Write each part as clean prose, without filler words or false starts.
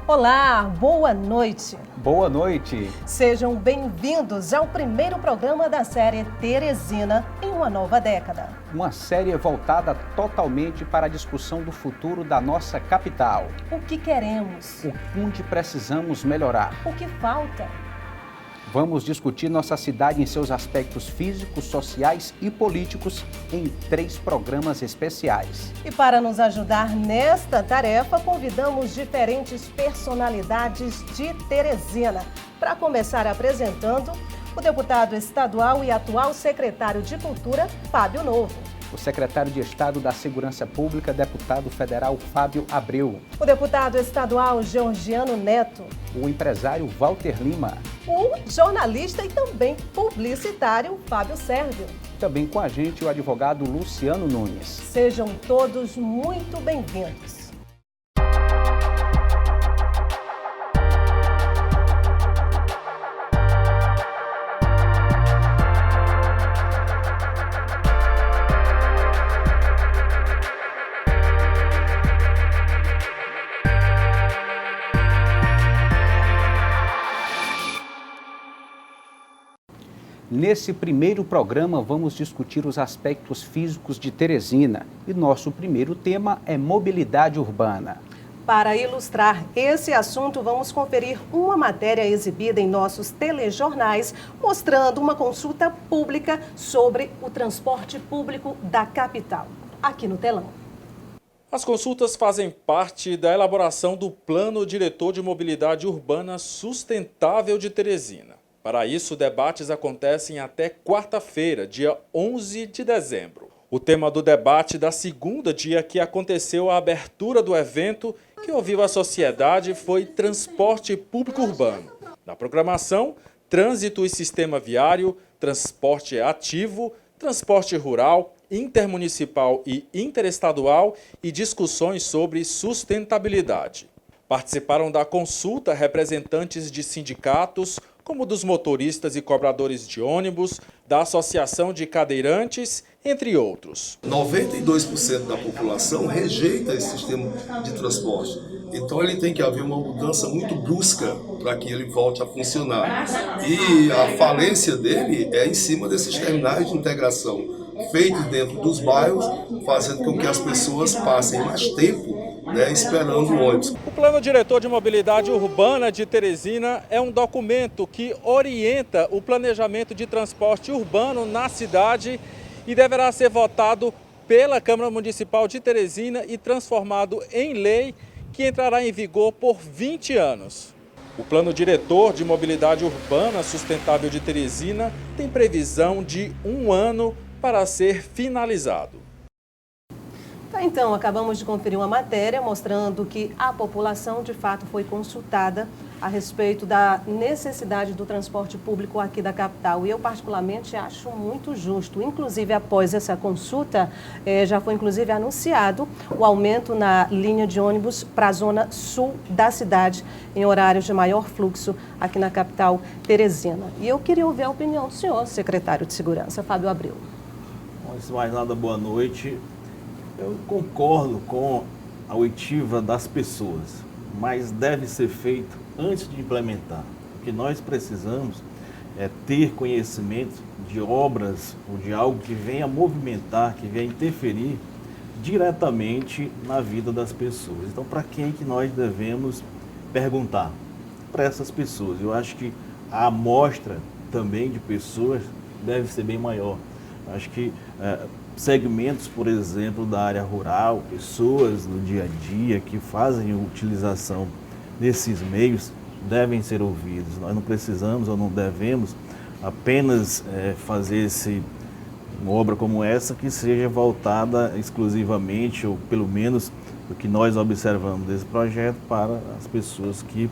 Olá, boa noite. Boa noite. Sejam bem-vindos ao primeiro programa da série Teresina em uma nova década. Uma série voltada totalmente para a discussão do futuro da nossa capital. O que queremos? Onde precisamos melhorar? O que falta? Vamos discutir nossa cidade em seus aspectos físicos, sociais e políticos em 3 programas especiais. E para nos ajudar nesta tarefa, convidamos diferentes personalidades de Teresina. Para começar apresentando, o deputado estadual e atual secretário de Cultura, Fábio Novo. O secretário de Estado da Segurança Pública, deputado federal Fábio Abreu. O deputado estadual Georgiano Neto. O empresário Walter Lima. O jornalista e também publicitário Fábio Sérvio. Também com a gente o advogado Luciano Nunes. Sejam todos muito bem-vindos. Nesse primeiro programa, vamos discutir os aspectos físicos de Teresina e nosso primeiro tema é mobilidade urbana. Para ilustrar esse assunto, vamos conferir uma matéria exibida em nossos telejornais, mostrando uma consulta pública sobre o transporte público da capital, aqui no telão. As consultas fazem parte da elaboração do Plano Diretor de Mobilidade Urbana Sustentável de Teresina. Para isso, debates acontecem até quarta-feira, dia 11 de dezembro. O tema do debate da segunda dia que aconteceu a abertura do evento, que ouviu a sociedade, foi transporte público urbano. Na programação, trânsito e sistema viário, transporte ativo, transporte rural, intermunicipal e interestadual e discussões sobre sustentabilidade. Participaram da consulta representantes de sindicatos, como dos motoristas e cobradores de ônibus, da Associação de Cadeirantes, entre outros. 92% da população rejeita esse sistema de transporte. Então ele tem que haver uma mudança muito brusca para que ele volte a funcionar. E a falência dele é em cima desses terminais de integração feitos dentro dos bairros, fazendo com que as pessoas passem mais tempo esperando o ônibus. O Plano Diretor de Mobilidade Urbana de Teresina é um documento que orienta o planejamento de transporte urbano na cidade e deverá ser votado pela Câmara Municipal de Teresina e transformado em lei que entrará em vigor por 20 anos. O Plano Diretor de Mobilidade Urbana Sustentável de Teresina tem previsão de 1 ano para ser finalizado. Então, acabamos de conferir uma matéria mostrando que a população, de fato, foi consultada a respeito da necessidade do transporte público aqui da capital. E eu, particularmente, acho muito justo. Inclusive, após essa consulta, já foi, inclusive, anunciado o aumento na linha de ônibus para a zona sul da cidade, em horários de maior fluxo aqui na capital Teresina. E eu queria ouvir a opinião do senhor, secretário de Segurança, Fábio Abreu. Antes de mais nada, boa noite. Eu concordo com a oitiva das pessoas, mas deve ser feito antes de implementar. O que nós precisamos é ter conhecimento de obras ou de algo que venha movimentar, que venha interferir diretamente na vida das pessoas. Então, para quem que nós devemos perguntar? Para essas pessoas. Eu acho que a amostra também de pessoas deve ser bem maior. Eu acho que segmentos, por exemplo, da área rural, pessoas no dia a dia que fazem utilização desses meios devem ser ouvidos. Nós não precisamos ou não devemos apenas fazer uma obra como essa que seja voltada exclusivamente, ou pelo menos o que nós observamos desse projeto, para as pessoas que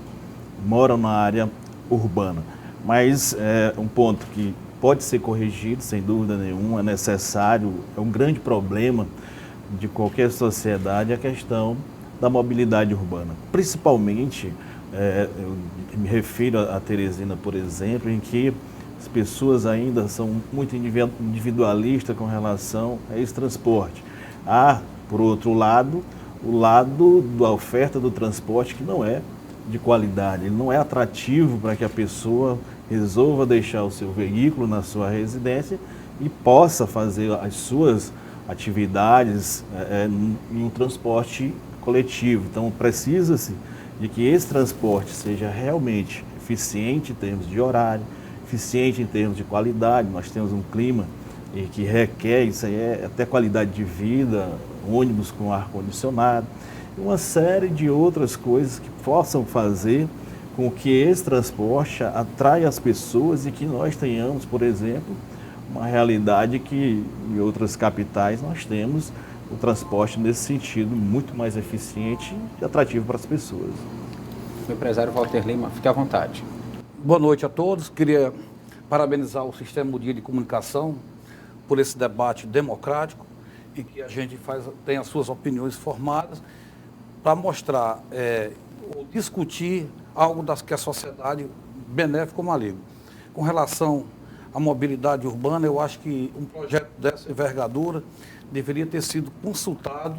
moram na área urbana. Mas um ponto que pode ser corrigido, sem dúvida nenhuma, é necessário, é um grande problema de qualquer sociedade a questão da mobilidade urbana. Principalmente, eu me refiro a Teresina, por exemplo, em que as pessoas ainda são muito individualistas com relação a esse transporte. Há, por outro lado, o lado da oferta do transporte que não é de qualidade, ele não é atrativo para que a pessoa resolva deixar o seu veículo na sua residência e possa fazer as suas atividades em um transporte coletivo. Então, precisa-se de que esse transporte seja realmente eficiente em termos de horário, eficiente em termos de qualidade. Nós temos um clima que requer, isso aí é até qualidade de vida, ônibus com ar-condicionado, e uma série de outras coisas que possam fazer com que esse transporte atraia as pessoas e que nós tenhamos, por exemplo, uma realidade que em outras capitais nós temos o transporte nesse sentido muito mais eficiente e atrativo para as pessoas. O empresário Walter Lima, fique à vontade. Boa noite a todos. Queria parabenizar o Sistema Mundial de Comunicação por esse debate democrático e que a gente tem as suas opiniões formadas para mostrar ou discutir algo que a sociedade benéfico ou maligno. Com relação à mobilidade urbana, eu acho que um projeto dessa envergadura deveria ter sido consultado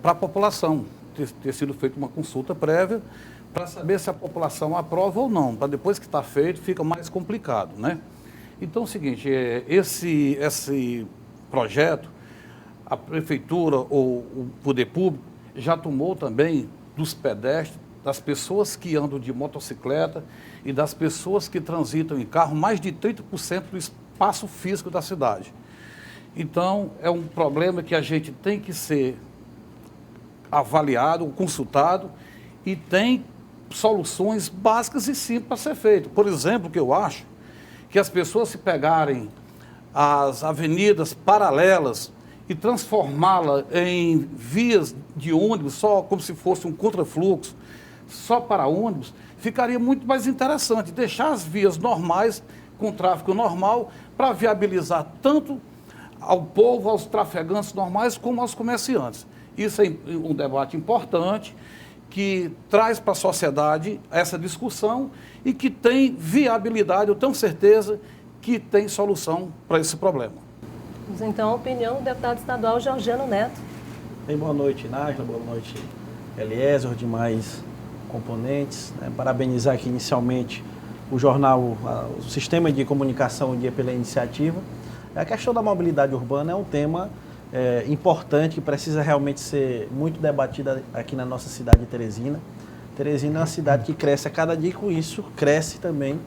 para a população, ter sido feita uma consulta prévia para saber se a população aprova ou não, para depois que está feito fica mais complicado, né? Então é o seguinte, esse projeto, a prefeitura ou o poder público já tomou também dos pedestres, das pessoas que andam de motocicleta e das pessoas que transitam em carro, mais de 30% do espaço físico da cidade. Então, é um problema que a gente tem que ser avaliado, consultado, e tem soluções básicas e simples para ser feito. Por exemplo, que eu acho que as pessoas se pegarem as avenidas paralelas e transformá-la em vias de ônibus, só como se fosse um contrafluxo, só para ônibus, ficaria muito mais interessante. Deixar as vias normais, com tráfego normal, para viabilizar tanto ao povo, aos trafegantes normais, como aos comerciantes. Isso é um debate importante, que traz para a sociedade essa discussão e que tem viabilidade, eu tenho certeza que tem solução para esse problema. Então, a opinião do deputado estadual Georgiano Neto. Bem, boa noite, Nájila, boa noite, Eliezer, os demais componentes. Parabenizar aqui inicialmente o jornal, o Sistema de Comunicação um Dia pela iniciativa. A questão da mobilidade urbana é um tema importante, que precisa realmente ser muito debatida aqui na nossa cidade de Teresina. Teresina é uma cidade que cresce a cada dia e com isso cresce também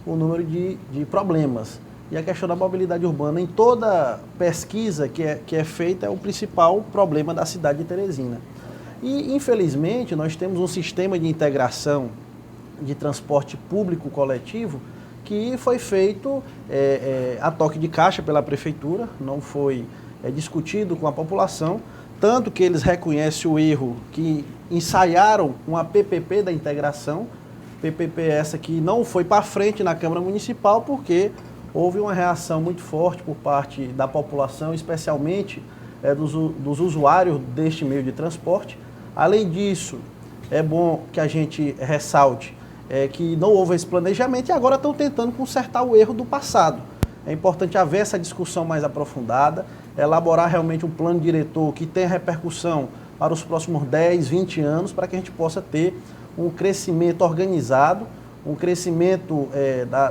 o número de problemas. E a questão da mobilidade urbana, em toda pesquisa que é feita, é o principal problema da cidade de Teresina. E, infelizmente, nós temos um sistema de integração de transporte público coletivo que foi feito a toque de caixa pela prefeitura, não foi discutido com a população, tanto que eles reconhecem o erro, que ensaiaram uma PPP da integração, PPP essa que não foi para frente na Câmara Municipal, porque houve uma reação muito forte por parte da população, especialmente dos usuários deste meio de transporte. Além disso, é bom que a gente ressalte que não houve esse planejamento e agora estão tentando consertar o erro do passado. É importante haver essa discussão mais aprofundada, elaborar realmente um plano diretor que tenha repercussão para os próximos 10, 20 anos, para que a gente possa ter um crescimento organizado, um crescimento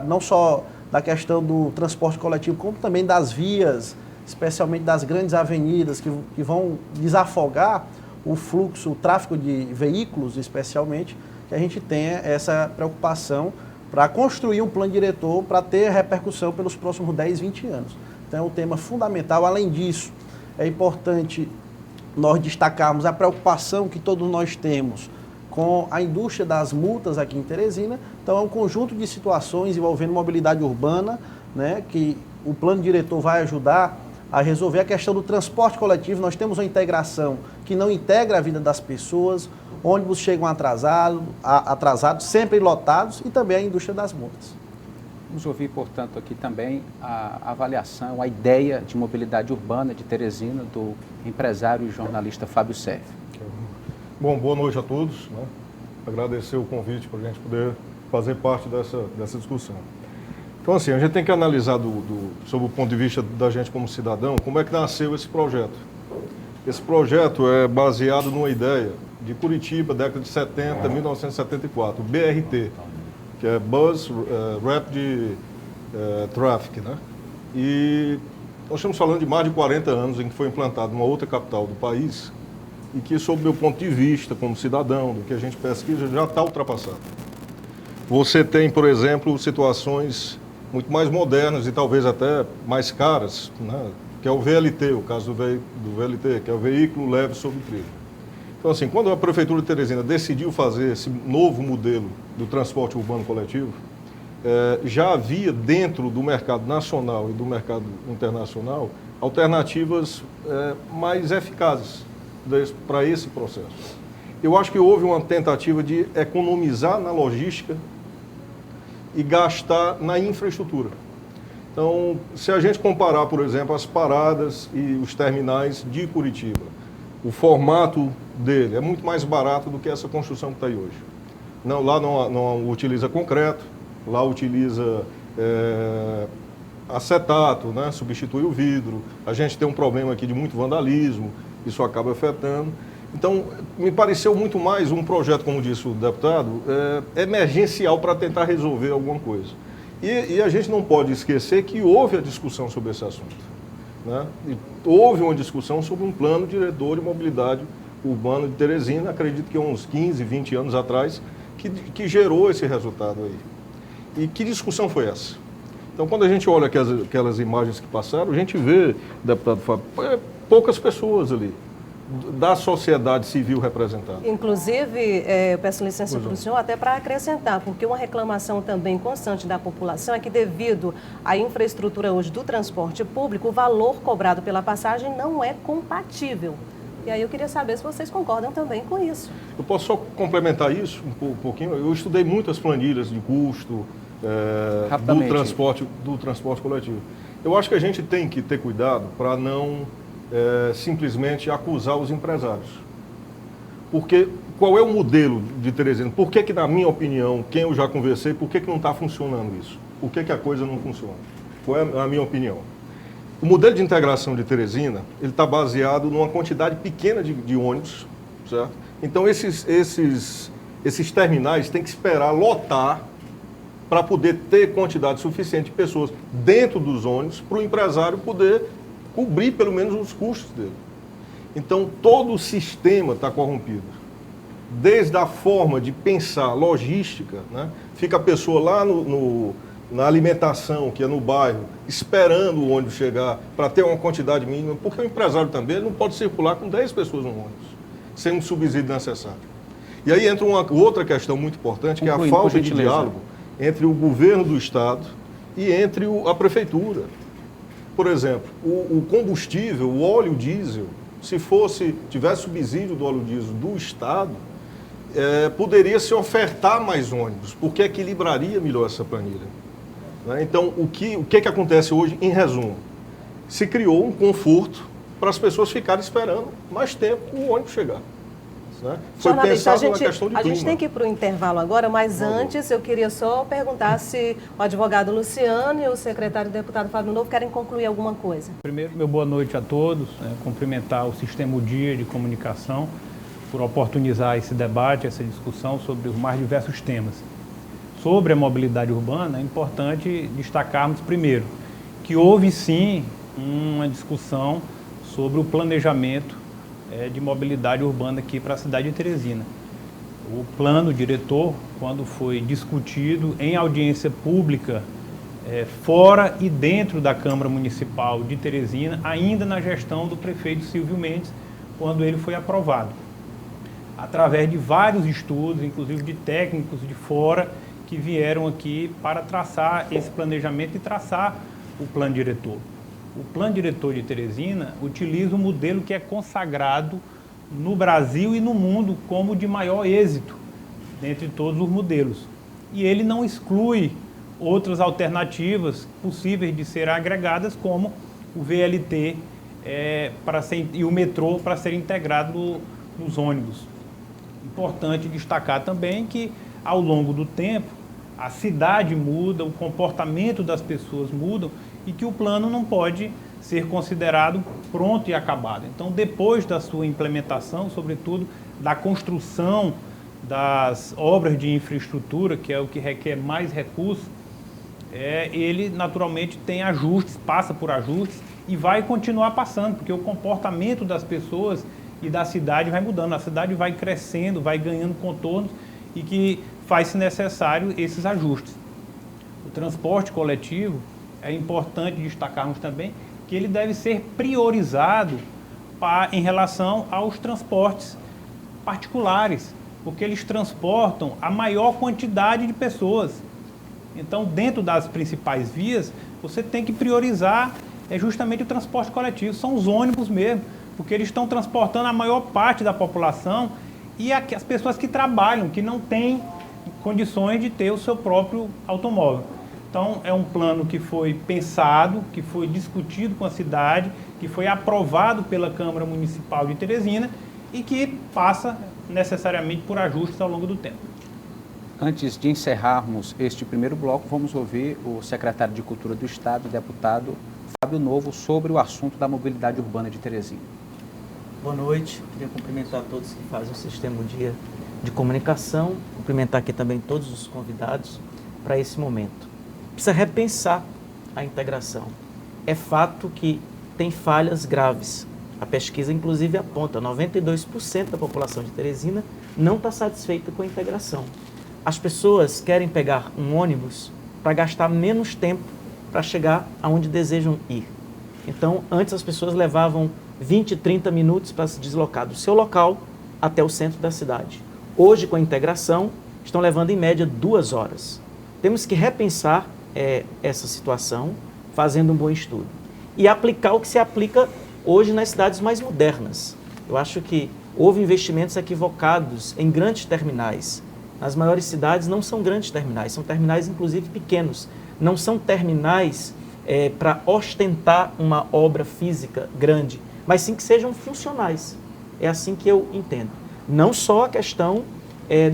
não só da questão do transporte coletivo, como também das vias, especialmente das grandes avenidas que vão desafogar o fluxo, o tráfego de veículos, especialmente, que a gente tenha essa preocupação para construir um plano diretor para ter repercussão pelos próximos 10, 20 anos. Então é um tema fundamental. Além disso, é importante nós destacarmos a preocupação que todos nós temos com a indústria das multas aqui em Teresina. Então é um conjunto de situações envolvendo mobilidade urbana, né, que o plano diretor vai ajudar a resolver a questão do transporte coletivo. Nós temos uma integração que não integra a vida das pessoas, ônibus chegam atrasados, sempre lotados, e também a indústria das multas. Vamos ouvir, portanto, aqui também a avaliação, a ideia de mobilidade urbana de Teresina do empresário e jornalista Fábio Serve. Bom, boa noite a todos. Agradecer o convite para a gente poder fazer parte dessa discussão. Então, assim, a gente tem que analisar sob o ponto de vista da gente como cidadão, como é que nasceu esse projeto. Esse projeto é baseado numa ideia de Curitiba, década de 70, 1974, o BRT, que é Bus Rapid Traffic, né? E nós estamos falando de mais de 40 anos em que foi implantado uma outra capital do país e que, sob o meu ponto de vista, como cidadão, do que a gente pesquisa, já está ultrapassado. Você tem, por exemplo, situações muito mais modernas e talvez até mais caras, né? Que é o VLT, o caso do VLT, que é o veículo leve sobre trilho. Então, assim, quando a Prefeitura de Teresina decidiu fazer esse novo modelo do transporte urbano coletivo, já havia dentro do mercado nacional e do mercado internacional alternativas mais eficazes para esse processo. Eu acho que houve uma tentativa de economizar na logística e gastar na infraestrutura. Então, se a gente comparar, por exemplo, as paradas e os terminais de Curitiba, o formato dele é muito mais barato do que essa construção que está aí hoje. Lá não utiliza concreto, lá utiliza acetato, né? Substitui o vidro. A gente tem um problema aqui de muito vandalismo, isso acaba afetando. Então, me pareceu muito mais um projeto, como disse o deputado, emergencial para tentar resolver alguma coisa. E a gente não pode esquecer que houve a discussão sobre esse assunto, né? E houve uma discussão sobre um plano diretor de mobilidade urbana de Teresina, acredito que uns 15, 20 anos atrás, que gerou esse resultado aí. E que discussão foi essa? Então, quando a gente olha aquelas imagens que passaram, a gente vê, deputado Fábio, poucas pessoas ali, da sociedade civil representada. Inclusive, eu peço licença para o senhor até para acrescentar, porque uma reclamação também constante da população é que, devido à infraestrutura hoje do transporte público, o valor cobrado pela passagem não é compatível. E aí eu queria saber se vocês concordam também com isso. Eu posso só complementar isso um pouquinho? Eu estudei muitas planilhas de custo do transporte coletivo. Eu acho que a gente tem que ter cuidado para não simplesmente acusar os empresários. Porque qual é o modelo de Teresina? Por que, na minha opinião, quem eu já conversei, por que não está funcionando isso? Por que a coisa não funciona? Qual é a minha opinião? O modelo de integração de Teresina, ele está baseado numa quantidade pequena de ônibus, certo? Então, esses terminais têm que esperar lotar para poder ter quantidade suficiente de pessoas dentro dos ônibus para o empresário poder cobrir pelo menos os custos dele. Então, todo o sistema está corrompido. Desde a forma de pensar logística, né? Fica a pessoa lá na alimentação, que é no bairro, esperando o ônibus chegar para ter uma quantidade mínima, porque o empresário também não pode circular com 10 pessoas no ônibus, sem um subsídio necessário. E aí entra uma outra questão muito importante, que é a falta de diálogo entre o governo do Estado e entre a Prefeitura. Por exemplo, o combustível, o óleo diesel, se tivesse subsídio do óleo diesel do Estado, poderia se ofertar mais ônibus, porque equilibraria melhor essa planilha. Né? Então, o que acontece hoje, em resumo? Se criou um conforto para as pessoas ficarem esperando mais tempo o ônibus chegar. Né? Foi pensado na questão de clima. A gente tem que ir para o intervalo agora, mas antes eu queria só perguntar se o advogado Luciano e o secretário deputado Fábio Novo querem concluir alguma coisa. Primeiro, meu boa noite a todos, cumprimentar o Sistema Dia de Comunicação por oportunizar esse debate, essa discussão sobre os mais diversos temas. Sobre a mobilidade urbana, é importante destacarmos primeiro que houve sim uma discussão sobre o planejamento de mobilidade urbana aqui para a cidade de Teresina. O plano diretor, quando foi discutido em audiência pública, fora e dentro da Câmara Municipal de Teresina, ainda na gestão do prefeito Silvio Mendes, quando ele foi aprovado. Através de vários estudos, inclusive de técnicos de fora, que vieram aqui para traçar esse planejamento e traçar o plano diretor. O plano diretor de Teresina utiliza um modelo que é consagrado no Brasil e no mundo como de maior êxito dentre todos os modelos. E ele não exclui outras alternativas possíveis de serem agregadas, como o VLT e o metrô para ser integrado nos ônibus. Importante destacar também que, ao longo do tempo, a cidade muda, o comportamento das pessoas mudam e que o plano não pode ser considerado pronto e acabado. Então, depois da sua implementação, sobretudo, da construção das obras de infraestrutura, que é o que requer mais recursos, ele naturalmente tem ajustes, passa por ajustes e vai continuar passando, porque o comportamento das pessoas e da cidade vai mudando, a cidade vai crescendo, vai ganhando contornos e que faz-se necessário esses ajustes. O transporte coletivo, é importante destacarmos também que ele deve ser priorizado em relação aos transportes particulares, porque eles transportam a maior quantidade de pessoas. Então, dentro das principais vias, você tem que priorizar justamente o transporte coletivo, são os ônibus mesmo, porque eles estão transportando a maior parte da população e as pessoas que trabalham, que não têm condições de ter o seu próprio automóvel. Então, é um plano que foi pensado, que foi discutido com a cidade, que foi aprovado pela Câmara Municipal de Teresina e que passa necessariamente por ajustes ao longo do tempo. Antes de encerrarmos este primeiro bloco, vamos ouvir o secretário de Cultura do Estado, deputado Fábio Novo, sobre o assunto da mobilidade urbana de Teresina. Boa noite, queria cumprimentar todos que fazem o Sistema Dia de Comunicação, cumprimentar aqui também todos os convidados para esse momento. Precisa repensar a integração. É fato que tem falhas graves. A pesquisa, inclusive, aponta 92% da população de Teresina não está satisfeita com a integração. As pessoas querem pegar um ônibus para gastar menos tempo para chegar aonde desejam ir. Então, antes as pessoas levavam 20, 30 minutos para se deslocar do seu local até o centro da cidade. Hoje, com a integração, estão levando em média 2 horas. Temos que repensar essa situação, fazendo um bom estudo. E aplicar o que se aplica hoje nas cidades mais modernas. Eu acho que houve investimentos equivocados em grandes terminais. Nas maiores cidades não são grandes terminais, são terminais inclusive pequenos. Não são terminais para ostentar uma obra física grande, mas sim que sejam funcionais. É assim que eu entendo. Não só a questão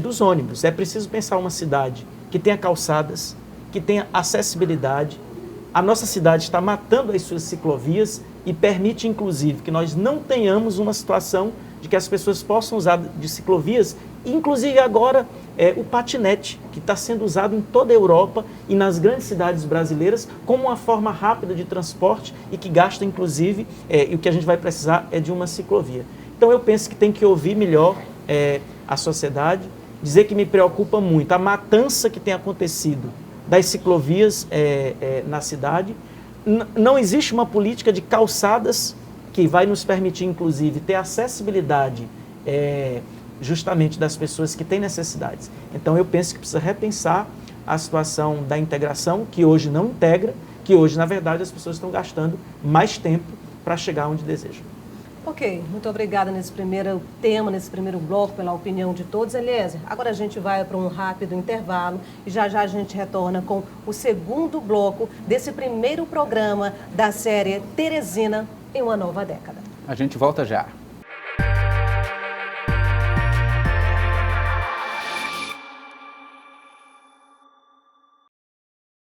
dos ônibus. É preciso pensar uma cidade que tenha calçadas, que tenha acessibilidade. A nossa cidade está matando as suas ciclovias e permite, inclusive, que nós não tenhamos uma situação de que as pessoas possam usar de ciclovias, inclusive agora o patinete, que está sendo usado em toda a Europa e nas grandes cidades brasileiras como uma forma rápida de transporte e que gasta, inclusive, e o que a gente vai precisar é de uma ciclovia. Então eu penso que tem que ouvir melhor a sociedade, dizer que me preocupa muito a matança que tem acontecido das ciclovias na cidade. Não existe uma política de calçadas que vai nos permitir, inclusive, ter acessibilidade justamente das pessoas que têm necessidades. Então, eu penso que precisa repensar a situação da integração, que hoje não integra, que hoje, na verdade, as pessoas estão gastando mais tempo para chegar onde desejam. Ok, muito obrigada nesse primeiro tema, nesse primeiro bloco, pela opinião de todos. Eliezer, agora a gente vai para um rápido intervalo e já a gente retorna com o segundo bloco desse primeiro programa da série Teresina em uma nova década. A gente volta já.